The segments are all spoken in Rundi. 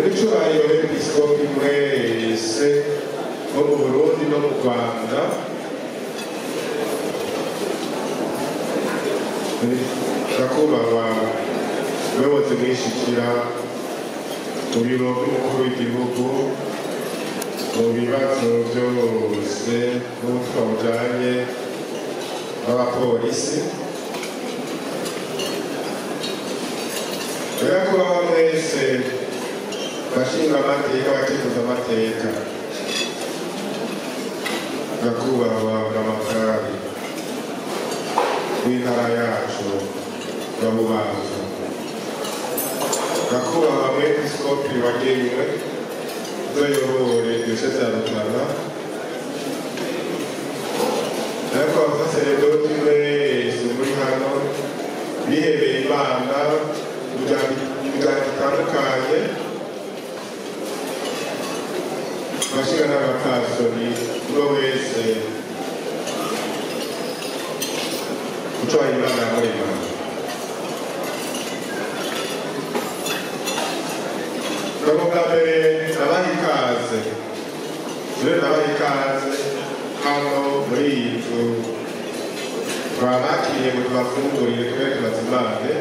N'icyubahiro episkopi mwese bo mu Burundi no mu Rwanda, nyakubahwa muyobozi mwishikira mu biro by'umukuru w'igihugu mu bibazo byose n'ubutwa bujanye n'abapolisi, nyakubahwa mwese bashinga amateka bakifuza amateka, nyakubahwa Buramatari w'intara yacu ya Bubanza, nyakubahwa mwepiskopi wagenywe uzoyobore diyoseze ya Rutana, nyakubahwa abasaseredoti mwese muri hano bihebeye Imana mu miryango itandukanye, bashinga n'abapastori buri wese ucubaha Imana muri Imana. Ndavuga mbere nabaha ikaze, nabaha ikaze hano muri iyi nzu twabakiriye ngo tubafungurire kubera tubazimane,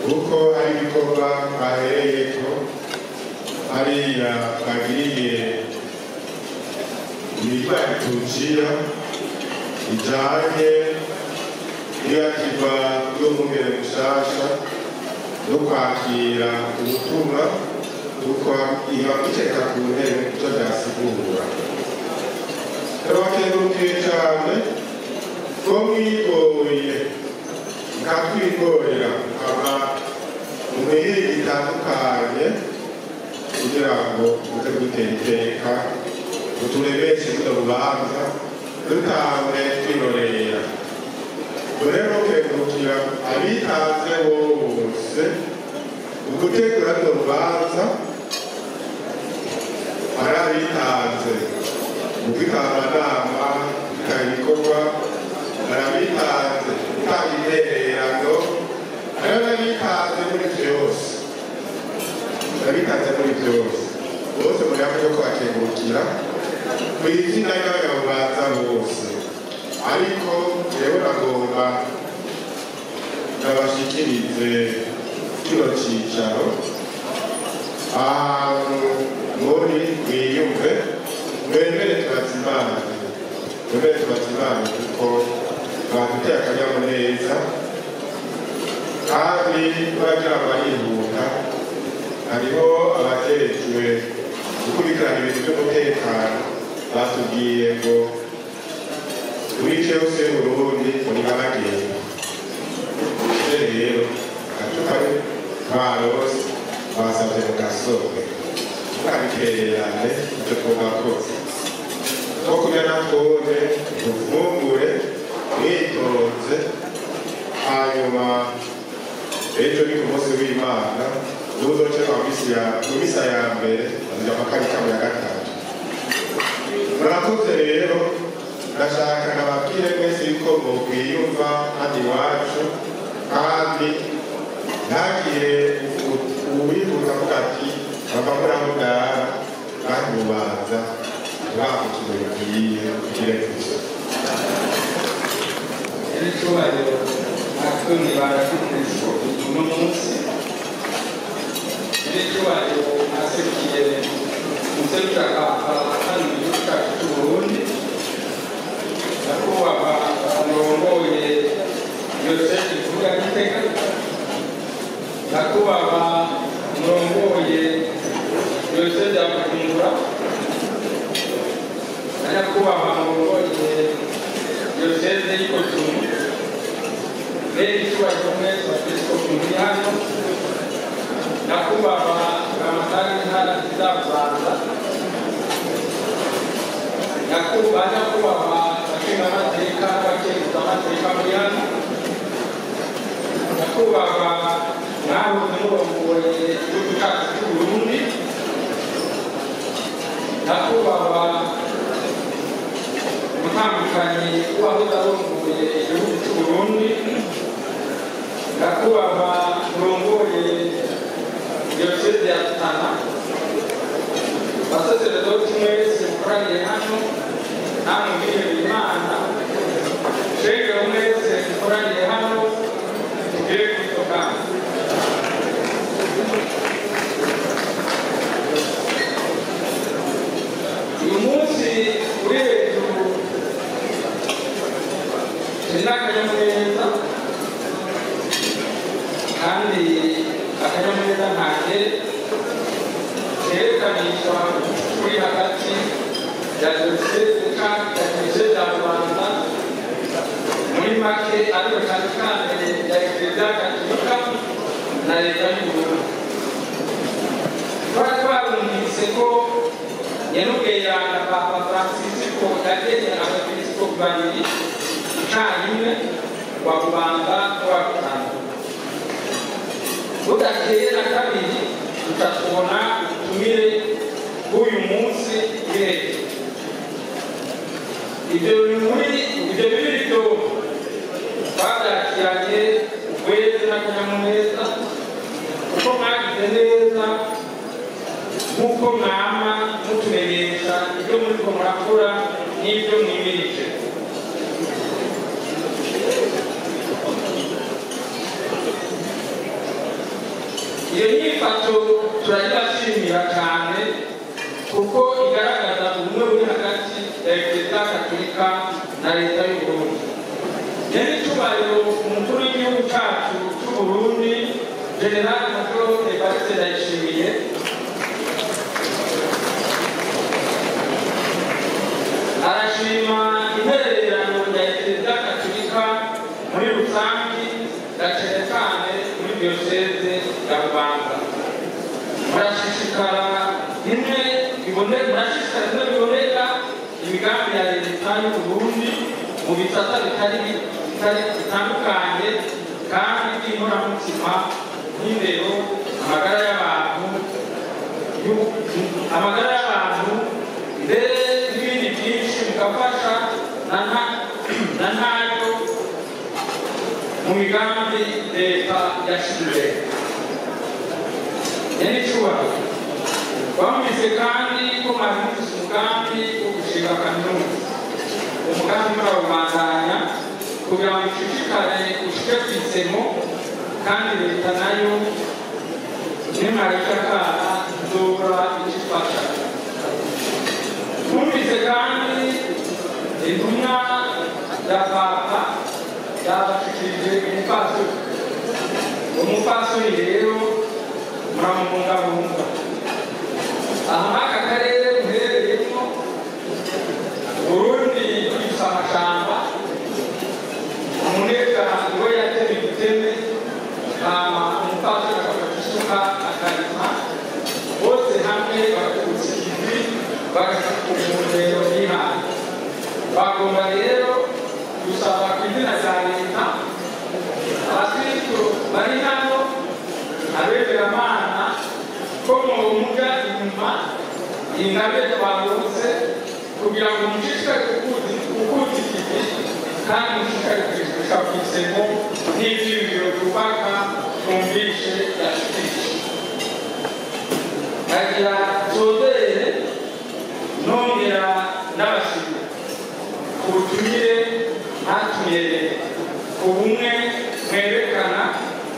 kuko hari ibikorwa bahereyeko hariya bagiriye imirima itucira ijanye n'iyakirwa ry'umwungere mushasha no kwakira ubutumwa, kuko iba iceka ku ntebe icyo byasigura. Turabakengurukiye cyane ko mwigoye mukatwigorera aba mu bihe bitandukanye kugira ngo muze gutera iteka uturebeshe kuda bubanza dutange twirorera. Rero kwegurukira abitanze bose ugutegura runo rubanza, hari abitanze mu kwitanga amanama, kwitanga ibikorwa, hari abitanze gutanga intererano, hari n'abitanze muri byose, abitanze muri byose bose muri hamwe yo kwakengurukira ku izina ry'abanyabubanza bose. Ariko rero nagomba nabashikirize kino cicaro ahantu muri mwiyumve, mwemere tubazimane kuko baduteye akanyamuneza kandi bagira barihuta. Hariho abajejwe gukurikirana ibintu by'umutekano batubwiye ngo wice yose y'Uburundi muri abagenda. Rero agacupa barose basabye mu gasobe tukabitererane icyo twakoze two kurya natwone dufungure mwitonze, hanyuma ejo ni ku munsi w'Imana uzoce mu misa ya mbere azija makarika mu ya gatatu. Murakoze rero, ndashaka nababwire mwese yuko mukwiyumva hano iwacu, kandi ntagire uwihuta avuga ati bava muri aho ngaha kandi mubanza turaha ikintu bikwiye kugire gusa. Icyubahiro natwe barafite uno munsi, icyubahiro aserukiye umuserukira hano mu gihugu cyacu cy'Uburundi, nyakubahwa murongoye diyoseze nkuru ya Gitega, nyakubahwa murongoye diyoseze ya Bujumbura, na nyakubahwa murongoye diyoseze y'Ikotomu, rero icyubahiro mwese abepiskopi muri hano, nyakubahwa Buramatari w'intara za Bubanza, nyakubahwa bashinga amateka n'abakenguza amateka muri hano, nyakubahwa mwahoze murongoye igihugu cyacu cy'Uburundi, nyakubahwa umutambukanyi wahoze arongoye igihugu cy'Uburundi, nyakubahwa murongoye diyoseze ya Rutana, basaseredoti mwese mukoraniye hano namwe mwihebeye Imana shengero mwese mukoraniye hano tugire kwitokana. uyu munsi uri hejuru turi n'akanyamuneza kandi akanyamuneza ntange kerekanishwa kuri hagati ya diyoseze kandi ya kiliziya ya Rwanda muri make ariko cyane cyane ya Kiliziya Gatolika na leta y'u Burundi. Twari twarumvise ko yanubwira na Papa Francisco yagenye abakirisito babiri icyarimwe wa Rubanda n'uwa Rutana. Budakeye na kabiri tutatubona ubutumire bw'uyu munsi w'ejo. Ibyo bibiri byo babyakiranye ubweze n'akanyamuneza kuko mwagize neza nk'uko mwama mutumenyesha ibyo muriko murakora n'ibyo mwimirije. Iyo nyifato turayibashimira cyane kuko igaragaza ubumwe buri hagati ya Kiliziya Gatolika na leta y'u Burundi. Nyir'icyubahiro umukuru w'igihugu cyacu cy'u Burundi General Major Evariste Ndayishimiye arashima intererano ya Kiliziya Gatolika muri rusange cyane cyane muri diyoseze ya Rwanda. Murashishikara bimwe biboneka imigambi ya leta y'u Burundi mu bisata bitandukanye kandi by'inkoramutima nk'indero, amagara y'abantu mbere n'ibindi byinshi mugafasha na ntayo mu migambi leta yashyizwe. Nyir'icyubahiro bamwise kandi ko mwahindutse umugambi wo gushinga kaminuza. Umugambi murawubandanya kugira ngo ushishikare ushike ku isemo kandi leta nayo nimwarikakara izobura ikifasha. Mwumvise kandi intumwa ya Papa yabashikirije umupfasoni rero muramubungabunga. Aha n'aka karere muherereyemo Burundi yitwa amashamba, umunega niwe yatema igiteme umupfasoni agafata isuka akarima, bose hamwe bakutse ikivi bagashaka umuntero y'Imana. Bagomba rero gusaba ku izina rya leta abakristo bari hano abemeramana ko muga inyuma ingabire twaronse kugira ngo mushishikare ukuza ikivi kandi mushishikare kwishusha ku isemo n'ivyiyumviro twubaka twumvishe yashikije. Agira tuzobere nongera n'abashimira ku butumire mwatumiye ku bumwe mwerekana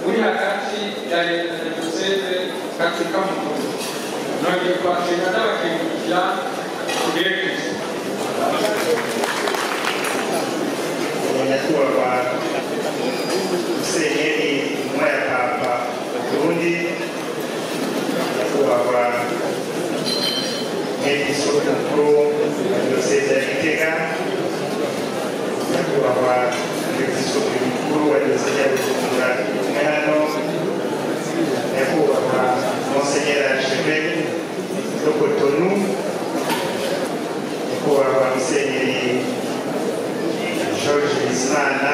uri hagati ya leta na diyoseze Gatolika mu Burundi. Nongeye kwakira n'abakengurukira tugire Kristo. Nyakubahwa Musenyeri intumwa ya Papa mu Burundi, nyakubahwa Mwepiskopi mukuru wa diyoseze ya Gitega, nyakubahwa Mwepiskopi mukuru wa diyoseze ya Bujumbura kumwe hano, nyakubahwa Monseigneur Archevêque de Cotonou, nyakubahwa Musenyeri George Bizimana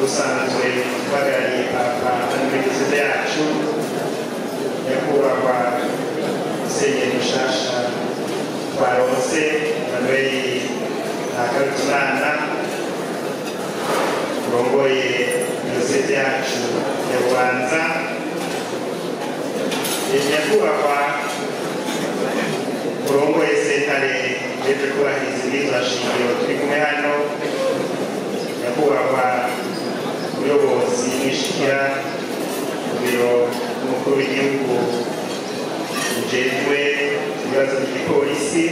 usanzwe uhagarariye Papa muri diyoseze yacu, nyakubahwa Musenyeri mushasha twaronse Emmanuel Ntakarutimana urongoye diyoseze yacu ya Bubanza, nyakubahwa urongoye sentare ijejwe kubahiriza ibwirizwa shingiro turi kumwe hano, nyakubahwa umuyobozi mwishikira mu biro umukuru w'igihugu ujejwe ibibazo by'igipolisi,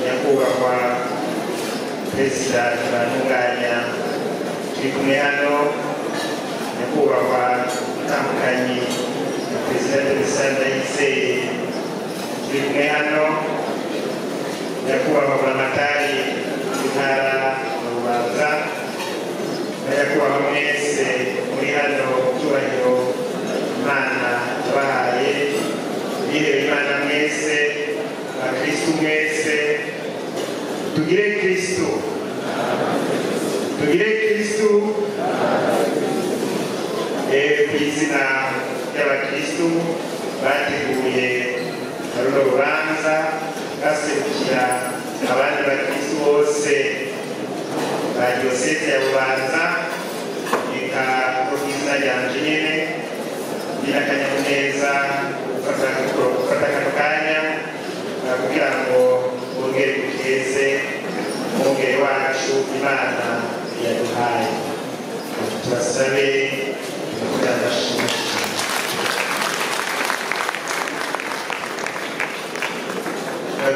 nyakubahwa perezida Ntibantunganya turi kumwe hano, nyakubahwa Mutambukanyi na perezida Denisanda Yizeye turi kumwe hano, nyakubahwa Buramatari w'intara ya Bubanza, na nyakubahwa mwese muri hano cyubahiro Imana yabahaye, bihewe Imana mwese, abakristu mwese, tugire Kristu, tugire Kristu. Ku izina ry'abakristu bateguye runo rubanza baserukira abandi bakristu bose ba diyoseze ya Bubanza, reka ku izina ryanje nyene ngira akanyamuneza gufata kano kanya kugira ngo bongere gukeze umwungere wacu Imana yaduhaye. Tubasabe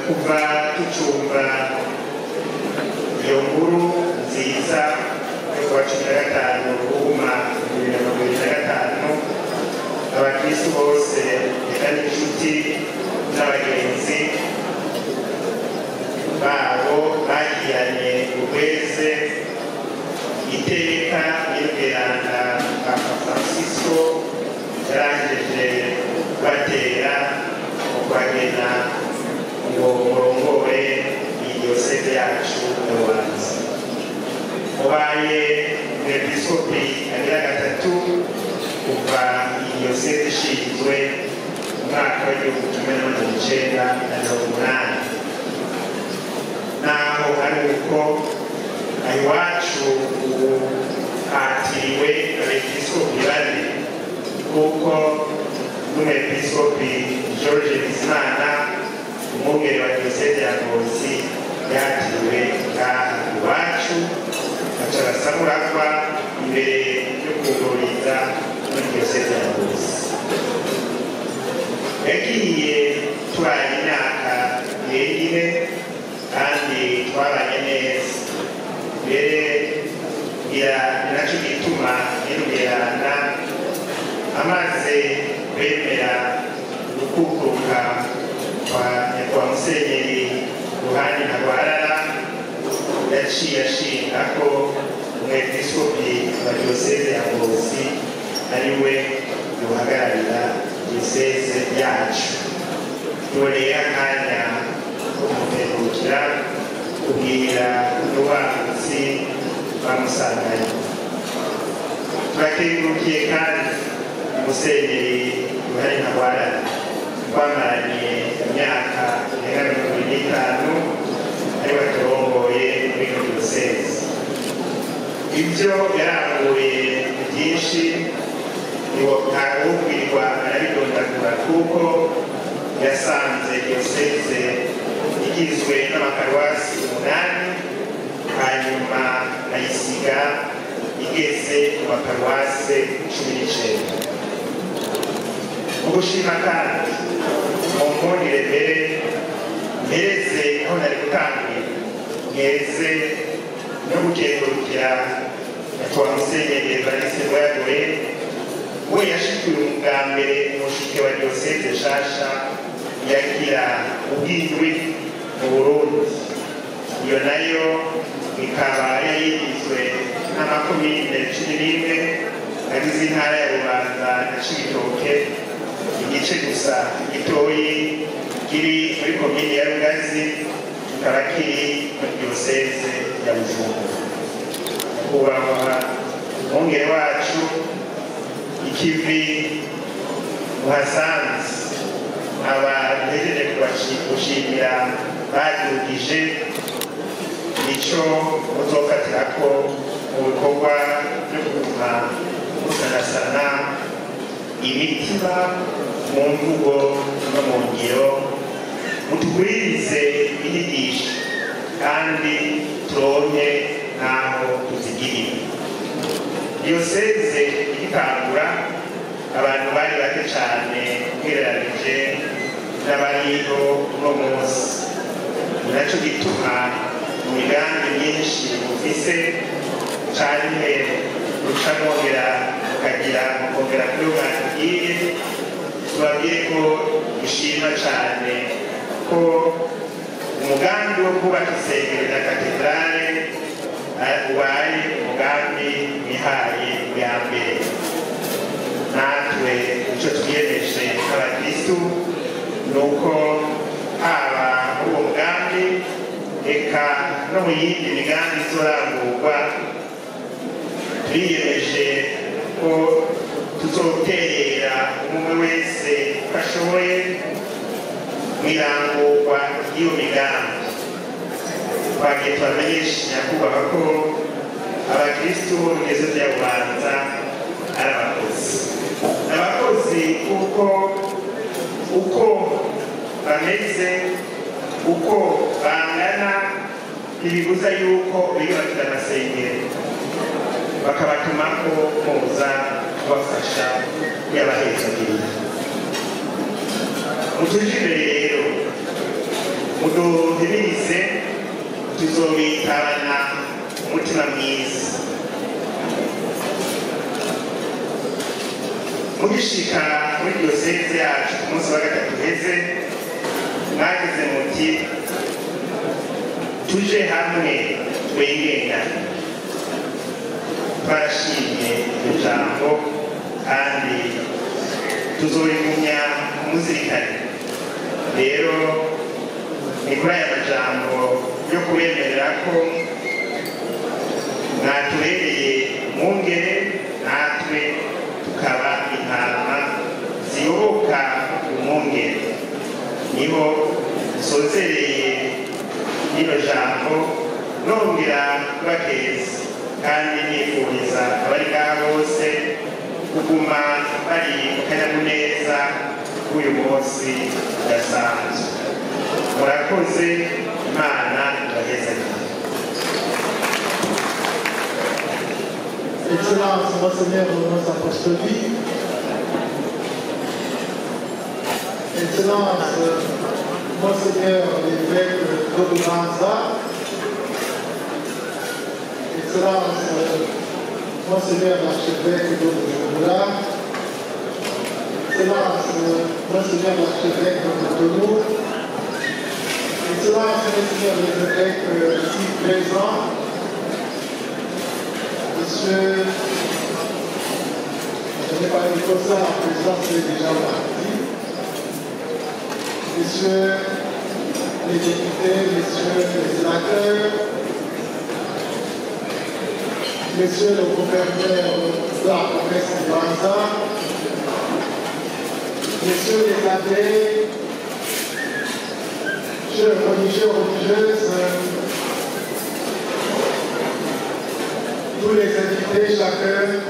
kuva tucumba iyo nkuru nziza yo kuwa 15 Ruhuma 2025, abakristu bose eka n'inshuti n'abagenzi babo bagiranye ukweze iteka n'irweranda Papa Francisco yarangije batera ukwagena ngo murongore idiyoseze yacu ya Bubanza. Mubaye umwepiskopi agira gatatu kuva idiyoseze ishinzwe mu mwaka w'1980, naho ari uko iwacu ubu hatiriwe abepiskopi bane, kuko n'umwepiskopi George Bizimana umwungere wa diyoseze ya Ngozi yatiriwe ngaha iwacu, aca arasamurava imbere yo kugururiza muri diyoseze ya Ngozi. Yagiye tubaye imyaka ine kandi twabanye neza, mbere ngira nacyo gituma nirugirana amaze kwemera gukukuruka kwa nyakubahwa Musenyeri Ruhani Ntagwarara, yaciye ashinga ko umwepiskopi wa diyoseze ya Ngozi ari we yohagararira diyoseze yacu. Noneye akanya ko kumutegukira kubwira n'ubanditsi bamusanganye. Turakengurukiye kandi Musenyeri Ruhani Ntagwarara twamaranye imyaka irenga 25 ari baturongoye muri diyoseze. Ibyo yaranguye byinshi ntawubwirwa arabidondagura, kuko yasanze diyoseze igizwe n'amaparuwasi 8, hanyuma ayisiga igeze ku maparuwasi 19. Ugushima kandi mu nkundire mbere mpereze aho nari gutangira, mpereze no gukengurukira nyakubahwa Musenyeri Evariste Ngoyagoye, we yashikiwe ubwa mbere umushike wa diyoseze nshasha yagira ubwindwi mu Burundi. Iyo nayo ikaba yayigizwe n'amakomine 11 agize intara ya Bubanza na Cibitoke, igice gusa gitoyi kiri muri komine ya Rugazi kikaba kiri muri diyoseze ya Bujumbura. Nyakubahwa umwungere wacu, ikivi muhasanze abahejeje kubashimira badugije nico muzofatirako mu bikorwa byo kuguma musanasana imitima mu mvugo no mu ngiro mutugwirize inyigisho kandi turonke n'aho tuzigirira. Diyoseze igitangura abantu bari bake cyane ugereranije n'abariho uno munsi. Ni nacyo gituma mu migambi myinshi mufise cyane ruca mwongera mukagira mukongera kuri uwo mwatubwiye, tubabwire ko dushima cyane ko umugambi wo kubaka isengero rya katedrale ubaye umugambi wihaye bwa mbere. Natwe icyo twiyemeje nk'abakristu ni uko haba muri uwo mugambi eka no mu yindi migambi izorangurwa, turiyemeje ko tuzoterera umwe wese uko ashoboye mu irangurwa ry'iyo migambi. Twagiye tubamenyesha nyakubahwa ko abakristu bo mu Diyoseze ya Bubanza ari abakozi. Abakozi kuko uko bameze, uko bangana, ntibibuza yuko biyubakira amasengero bakabatuma ko muza kubafasha yabahezagirira. Mutuje imbere rero muduhimirize, tuzobitabana umutima mwiza. Mugishika muri diyoseze yacu ku munsi wa gatatu heze, mwagize muti tuje hamwe twengengane. Twarashimye iryo jambo kandi tuzorigumya kumuzirikana. Rero ni kuri aya majambo yo kubemerera ko mwatubereye umwungere, natwe tukaba intama ziyoboka umwungere. Niho nsozereye rino jambo nongera kubakeza kandi nifuriza abari ngaha bose kuguma bari mu kanyamuneza k'uyu munsi udasanzwe. Murakoze, Imana ibahezagire. Excellence, Monseigneur Renaud Apostolique. Excellence, Monseigneur l'évêque de Bubanza. Excellence, Monseigneur l'archevêque de Bujumbura. Excellence, Monseigneur l'archevêque de Cotonou. Excellence, Monseigneur l'évêque ici présent. Monsieur, je n'ai pas dit comme ça, la présidence est déjà partie. Messieurs les députés, messieurs les sénateurs, messieurs le gouverneur de la province de Bubanza, messieurs les abbés, chers religieux, religieuses, tous les invités, chacun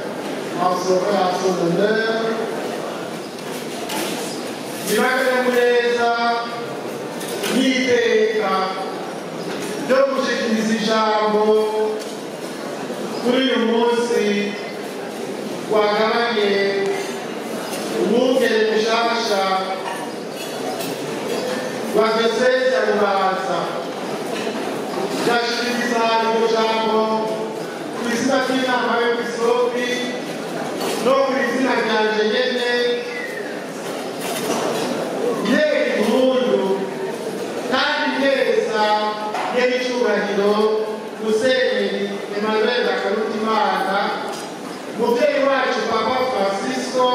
en sera à son honneur. Imakanyamuneza n'iteka ryo gushikiriza ijambo kuri uyu munsi wagabanye umwungere mushasha wa Diyoseze ya Bubanza. Ndashikiriza iryo jambo ku izina ry'inama y'episkopi no ku izina ryanje nyene, yeri impundu kandi neza nyir'icyubahiro Musenyeri Emmanuel Nakarutimana, muvyeyi wacu Papa Francisco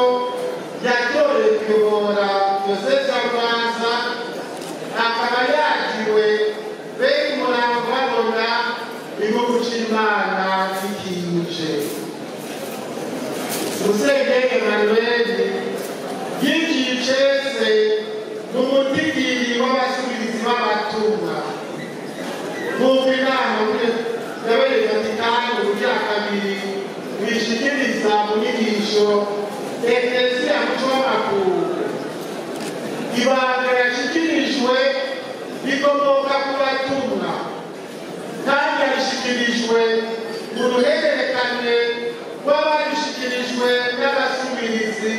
yatoreye kuyobora Diyoseze ya Bubanza, akaba yagiwe bene umurango babona igihugu c'Imana kikije. Musenyeri Emmanuel yinjiye icese mu mutigiri w'abasubirizi b'abatumwa. Nk'uko inama yabereye Vatikani ubugira kabiri bishikiriza mu nyigisho Eklezia muco w'amakuru, ibanga yashikirijwe rikomoka ku batumwa kandi yabishikirijwe mu ruhererekane rw'ababishikirijwe n'abasubirizi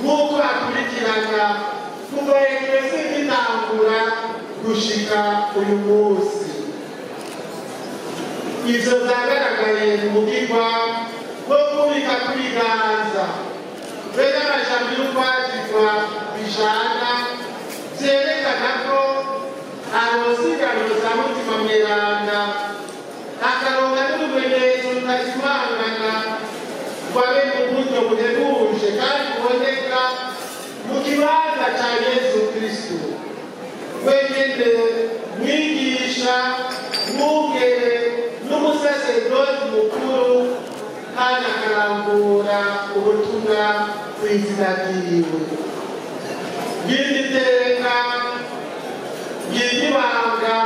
nk'uko hakurikirana kuva eklesi igitangura gushika uyu munsi. Ivyo vyagaragaye mu mugirwa wo kubika kw'ibiganza be n'amajambo y'ukwagirwa bijana vyerekana ko arosiganiro za mutima mweranda akaronka n'urumenyetso rutazimangana rwabe mu buryo buhebuje kandi buboneka mu kibanza ca Yesu Kristo wenyene mwigisha mwungere n'umusaserdoti mukuru kandi akarambura ubutumwa kw'izina ryiwe. Ngiri teka ngiri banga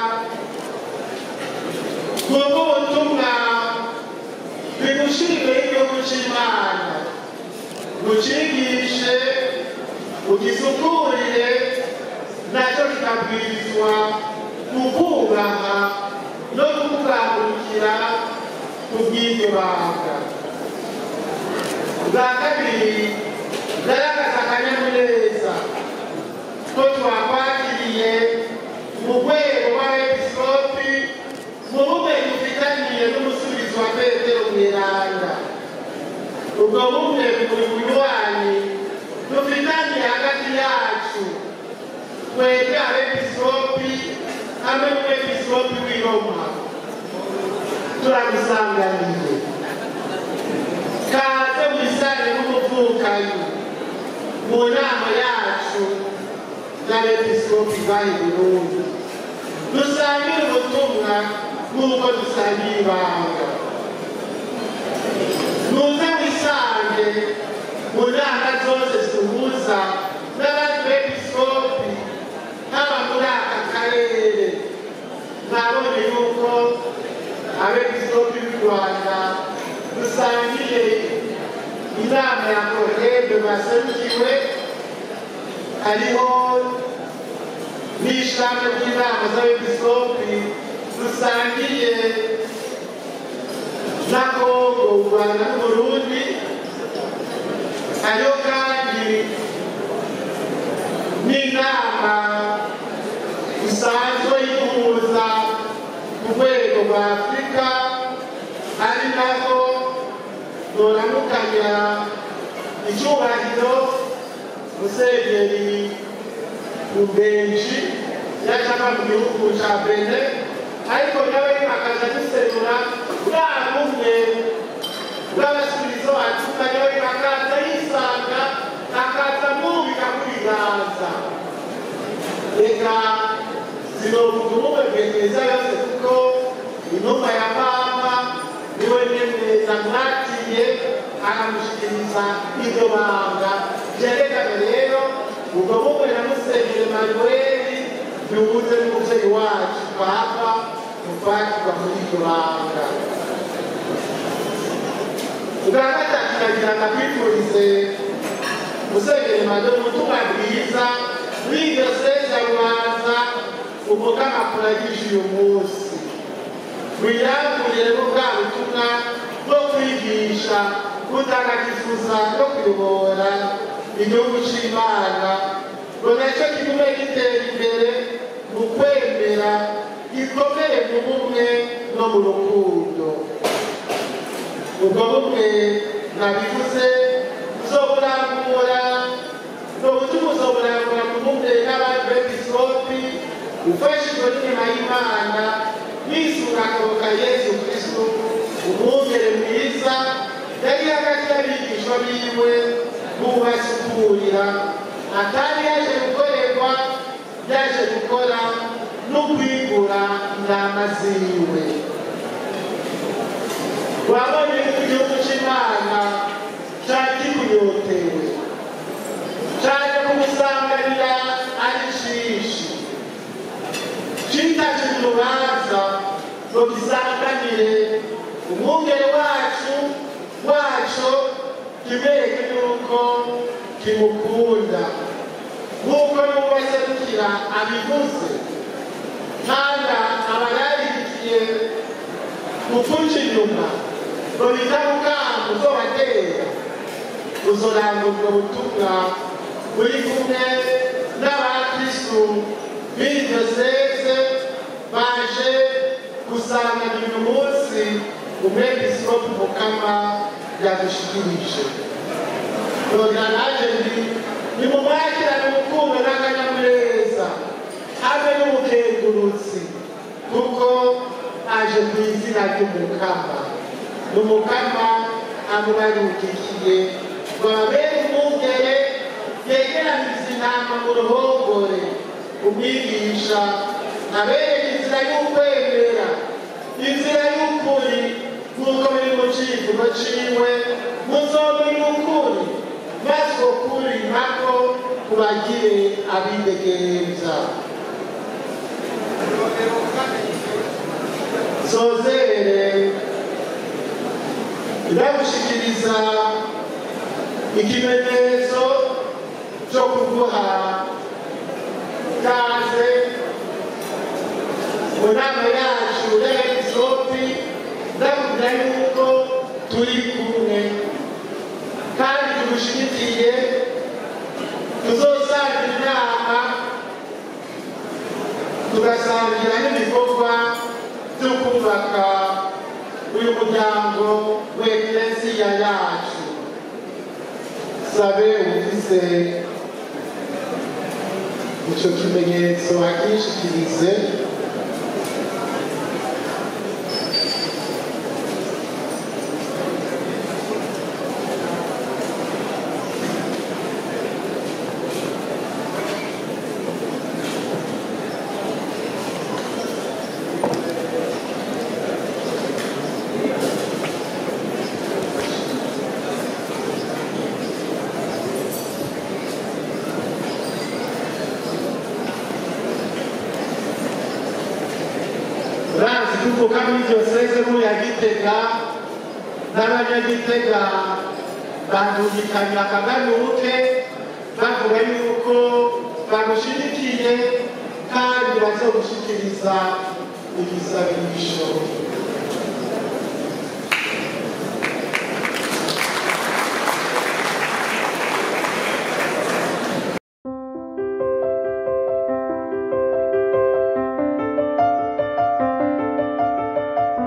kubwo ubutumwa bigushiriwe igihugu c'Imana bucigishe ugisukurire nacyo kikabwirizwa kukubaha no kukugangurukira kubw'iryo banga. Bwa kabiri garagaza akanyamuneza ko twakwakiriye mu rwego rw'abepiskopi mu bumenyi dufitaniye n'umusubizi wa Petero mweranda. Ubwo bumwe buri bunywanyi dufitaniye hagati yacu twebwe abepiskopi hamwe n'umwepiskopi w'i Roma turagusanganiye. Kaze mwisane n'umuvukanyi mu nama yacu y'abepiskopi bayi Burundi dusangire ubutumwa nk'uko dusangiye ibanga. Muze mwisange mu nama zose zihuza n'abandi bepiskopi haba muri aka karere. Mwabonye yuko abepiskopi b'u Rwanda dusangiye inama ya Korebe baserukiwe, hariho n'ishami ry'inama z'abepiskopi dusangiye na Kongo, u Rwanda n'Uburundi. Hariho kandi n'inama isanzwe ihuza ku rwego rwa Afurika, ari naho noramukanya icyubahiro Musenyeri Rubenji yajama mu gihugu ca Benin, ariko nawe akaza duserura bwa bumwe bw'abasubirizo bacu, nawe akaza yisanga akaza mwubika kw'ibiganza. Reka sinovuga ubumwe bw'eklezia yose kuko intumwa ya Papa niwe nemeza mwakiriye akamushikiriza iryo banga. Vyerekana rero ubwo bumwe na Musenyeri Manueli bihuze n'umuvyeyi wacu Papa mukwakirwa muri iryo banga. Ubwa gatatu nagira ndakwifurize Musenyeri Manueli ubutumwa bwiza bw'iryo seza Rubanza umukama kuragije uyu munsi. Wirangurire mu bwa butumwa bwo kwigisha kutagatifuza no kuyobora igihugu c'Imana ngo nacyo kigume gitera imbere mu kwemera, gikomere mu bumwe no mu rukundo. Ubwo bumwe nabivuze uzoburangura no butumwa uzoburangura mu bumwe n'abandi bepiskopi ufashijwe n'inema y'Imana bisunga akaboka Yesu Kristo umwungere mwiza yari hagati y'abigishwa biwe n'ubasukurira atari yaje gukorerwa, yaje gukora no kwigura intama ziwe. Wabonye ko igihugu c'Imana cari kikunyotewe, caje kumusanganira ari cinshi, citaje urubanza ngo gisanganire umwungere wacu kibereke yuko kimukunda nk'uko n'uwaserukira abivuze. kandi aba yarigiye gufunja inyuma ngo bitamukanga uzobatera uzoranga ubwo butumwa buri kumwe n'abakristu b'iryo seze baje gusanganira uyu munsi umwepiskopi Mukama yadushikirije. Nongera naje ndi nimumwakirane urukundo n'akanyamuneza hamwe n'ubukengurutsi kuko aje ku izina ry'Umukama. N'Umukama amubarukikiye ngo ababere umwungere yegeranize intama mu ruhongore. Umwigisha abereka inzira y'ukwemera, inzira y'ukuri nk'uko biri mu civugo ciwe, muzomenya ukuri maze uko kuri nako kubagire abidegemvya. Sozere ndagushikiriza ikimenyetso cyo kuguha kaze mu nama yacu y'abepiskopi. Ndakubwira yuko turi kumwe kandi tugushigikiye, tuzosangira inama tugasangira n'ibikorwa byo kubaka uyu muryango w'eklesiya yacu. Sabe ufise ico kimenyetso akishikirize. Tuvuka muri diyoseze nkuru ya Gitega n'abanyagitega bandungikanye akaganuke bavuga yuko bagushigikiye kandi bazogushikiriza ibisabisho.